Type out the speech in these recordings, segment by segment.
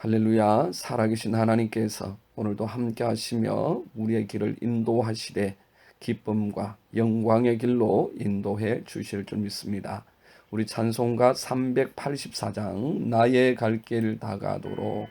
할렐루야. 살아계신 하나님께서 오늘도 함께 하시며 우리의 길을 인도하시되 기쁨과 영광의 길로 인도해 주실 줄 믿습니다. 우리 찬송가 384장 나의 갈 길 다가도록.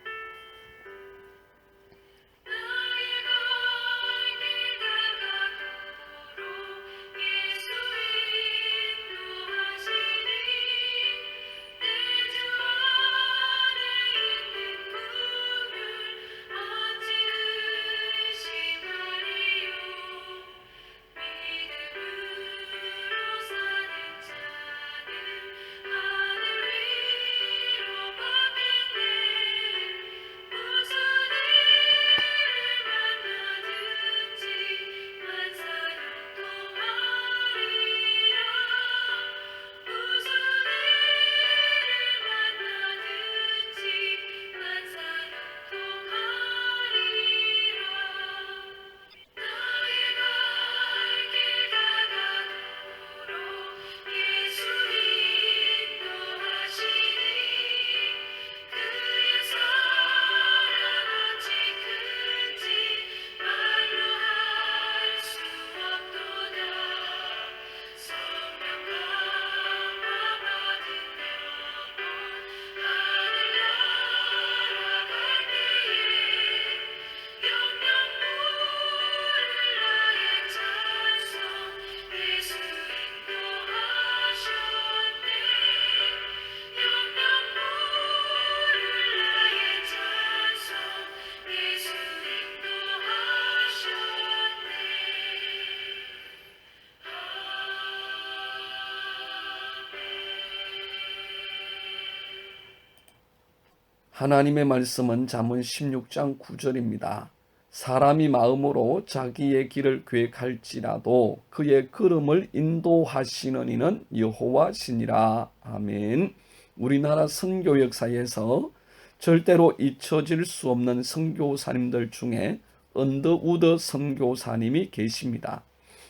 하나님의 말씀은 잠언 16장 9절입니다. 사람이 마음으로 자기의 길을 계획할지라도 그의 걸음을 인도하시는 이는 여호와시니라. 아멘. 우리나라 선교 역사에서 절대로 잊혀질 수 없는 선교사님들 중에 언더우드 선교사님이 계십니다.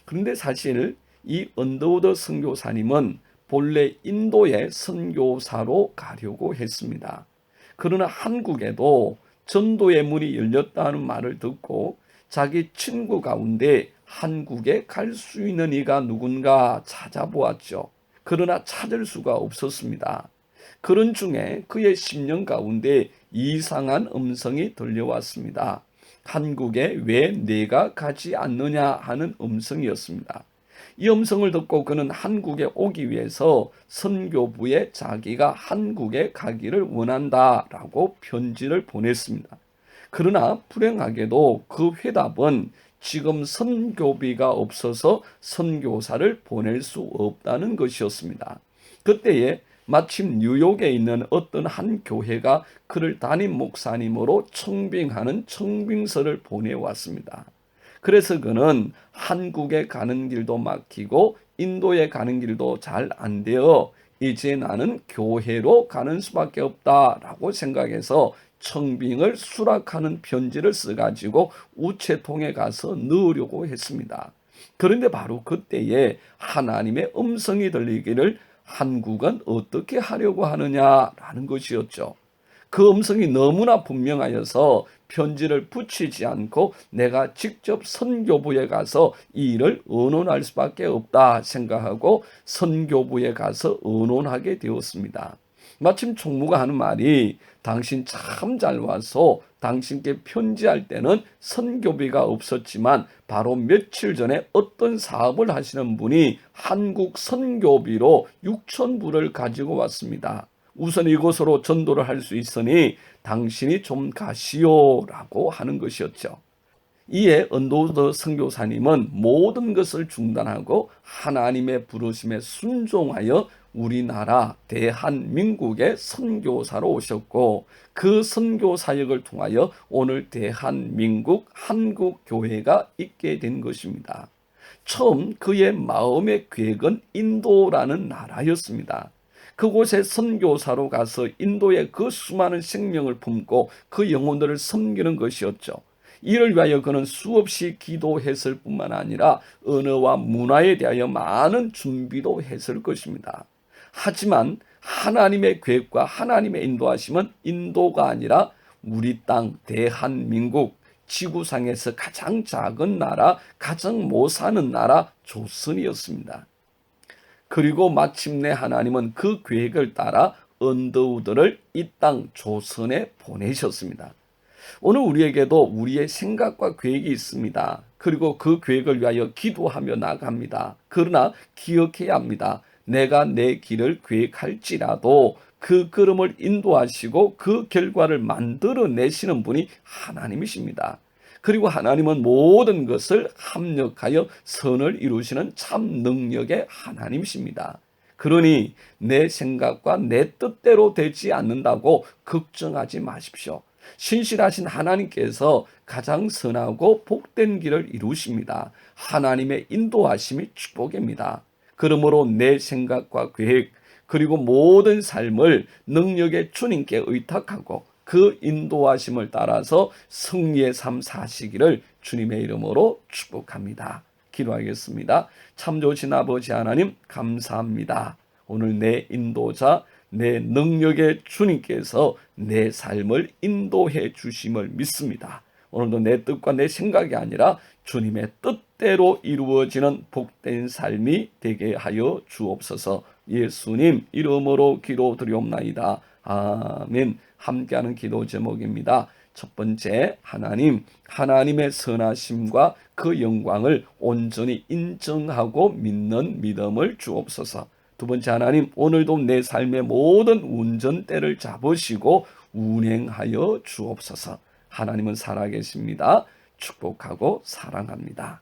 그런데 사실 이 언더우드 선교사님은 본래 인도의 선교사로 가려고 했습니다. 그러나 한국에도 전도의 문이 열렸다는 말을 듣고 자기 친구 가운데 한국에 갈 수 있는 이가 누군가 찾아보았죠. 그러나 찾을 수가 없었습니다. 그런 중에 그의 심령 가운데 이상한 음성이 들려왔습니다. 한국에 왜 내가 가지 않느냐 하는 음성이었습니다. 이 음성을 듣고 그는 한국에 오기 위해서 선교부에 자기가 한국에 가기를 원한다라고 편지를 보냈습니다. 그러나 불행하게도 그 회답은 지금 선교비가 없어서 선교사를 보낼 수 없다는 것이었습니다. 그때에 마침 뉴욕에 있는 어떤 한 교회가 그를 담임 목사님으로 청빙하는 청빙서를 보내왔습니다. 그래서 그는 한국에 가는 길도 막히고 인도에 가는 길도 잘 안 되어 이제 나는 교회로 가는 수밖에 없다라고 생각해서 청빙을 수락하는 편지를 써가지고 우체통에 가서 넣으려고 했습니다. 그런데 바로 그때에 하나님의 음성이 들리기를 한국은 어떻게 하려고 하느냐라는 것이었죠. 그 음성이 너무나 분명하여서 편지를 붙이지 않고 내가 직접 선교부에 가서 이 일을 의논할 수밖에 없다 생각하고 선교부에 가서 의논하게 되었습니다. 마침 총무가 하는 말이 당신 참 잘 와서 당신께 편지할 때는 선교비가 없었지만 바로 며칠 전에 어떤 사업을 하시는 분이 한국 선교비로 6,000불을 가지고 왔습니다. 우선 이곳으로 전도를 할 수 있으니 당신이 좀 가시오라고 하는 것이었죠. 이에 언더우드 선교사님은 모든 것을 중단하고 하나님의 부르심에 순종하여 우리나라 대한민국의 선교사로 오셨고 그 선교 사역을 통하여 오늘 대한민국 한국교회가 있게 된 것입니다. 처음 그의 마음의 계획은 인도라는 나라였습니다. 그곳에 선교사로 가서 인도의 그 수많은 생명을 품고 그 영혼들을 섬기는 것이었죠. 이를 위하여 그는 수없이 기도했을 뿐만 아니라 언어와 문화에 대하여 많은 준비도 했을 것입니다. 하지만 하나님의 계획과 하나님의 인도하심은 인도가 아니라 우리 땅 대한민국 지구상에서 가장 작은 나라, 가장 못 사는 나라 조선이었습니다. 그리고 마침내 하나님은 그 계획을 따라 언더우드를 이 땅 조선에 보내셨습니다. 오늘 우리에게도 우리의 생각과 계획이 있습니다. 그리고 그 계획을 위하여 기도하며 나갑니다. 그러나 기억해야 합니다. 내가 내 길을 계획할지라도 그 걸음을 인도하시고 그 결과를 만들어내시는 분이 하나님이십니다. 그리고 하나님은 모든 것을 합력하여 선을 이루시는 참 능력의 하나님이십니다. 그러니 내 생각과 내 뜻대로 되지 않는다고 걱정하지 마십시오. 신실하신 하나님께서 가장 선하고 복된 길을 이루십니다. 하나님의 인도하심이 축복입니다. 그러므로 내 생각과 계획 그리고 모든 삶을 능력의 주님께 의탁하고 그 인도하심을 따라서 승리의 삶 사시기를 주님의 이름으로 축복합니다. 기도하겠습니다. 참 좋으신 아버지 하나님 감사합니다. 오늘 내 인도자 내 능력의 주님께서 내 삶을 인도해 주심을 믿습니다. 오늘도 내 뜻과 내 생각이 아니라 주님의 뜻대로 이루어지는 복된 삶이 되게 하여 주옵소서. 예수님 이름으로 기도드리옵나이다. 아멘. 함께하는 기도 제목입니다. 첫 번째, 하나님의 선하심과 그 영광을 온전히 인정하고 믿는 믿음을 주옵소서. 두 번째, 하나님 오늘도 내 삶의 모든 운전대를 잡으시고 운행하여 주옵소서. 하나님은 살아계십니다. 축복하고 사랑합니다.